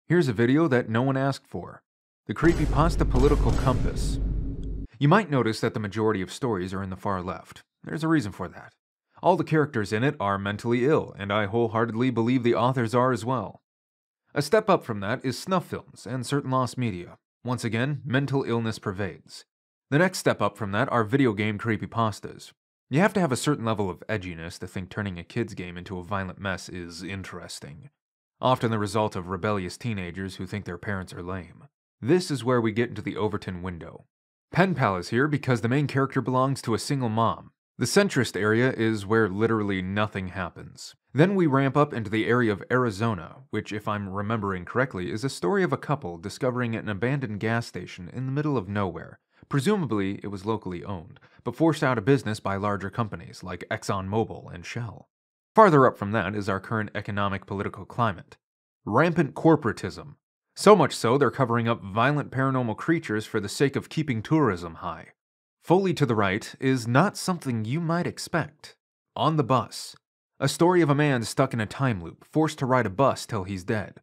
Here's a video that no one asked for. The Creepypasta Political Compass. You might notice that the majority of stories are in the far left. There's a reason for that. All the characters in it are mentally ill, and I wholeheartedly believe the authors are as well. A step up from that is snuff films and certain lost media. Once again, mental illness pervades. The next step up from that are video game creepypastas. You have to have a certain level of edginess to think turning a kid's game into a violent mess is interesting. Often the result of rebellious teenagers who think their parents are lame. This is where we get into the Overton window. Pen Pal is here because the main character belongs to a single mom. The centrist area is where literally nothing happens. Then we ramp up into the area of Arizona, which, if I'm remembering correctly, is a story of a couple discovering an abandoned gas station in the middle of nowhere. Presumably, it was locally owned, but forced out of business by larger companies like ExxonMobil and Shell. Farther up from that is our current economic political climate. Rampant corporatism. So much so they're covering up violent paranormal creatures for the sake of keeping tourism high. Fully to the right is not something you might expect. On the Bus. A story of a man stuck in a time loop, forced to ride a bus till he's dead.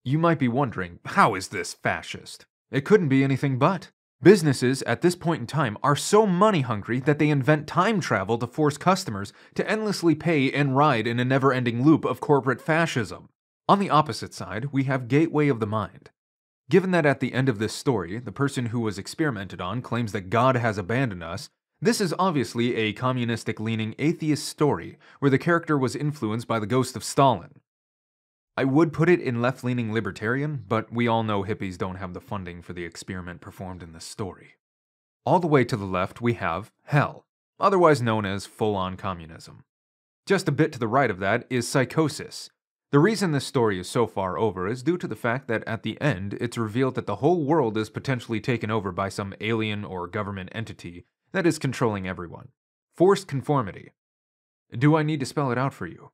You might be wondering, how is this fascist? It couldn't be anything but. Businesses at this point in time are so money hungry that they invent time travel to force customers to endlessly pay and ride in a never-ending loop of corporate fascism. On the opposite side, we have Gateway of the Mind. Given that at the end of this story, the person who was experimented on claims that God has abandoned us, this is obviously a communistic-leaning atheist story where the character was influenced by the ghost of Stalin. I would put it in left-leaning libertarian, but we all know hippies don't have the funding for the experiment performed in this story. All the way to the left we have Hell, otherwise known as full-on communism. Just a bit to the right of that is Psychosis. The reason this story is so far over is due to the fact that at the end it's revealed that the whole world is potentially taken over by some alien or government entity that is controlling everyone. Forced conformity. Do I need to spell it out for you?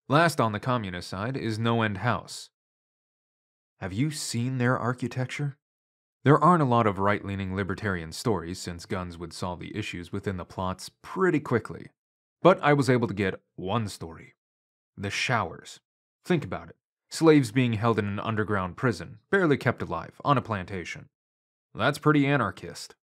Last on the communist side is No End House. Have you seen their architecture? There aren't a lot of right-leaning libertarian stories since guns would solve the issues within the plots pretty quickly. But I was able to get one story. The Showers. Think about it. Slaves being held in an underground prison, barely kept alive, on a plantation. That's pretty anarchist.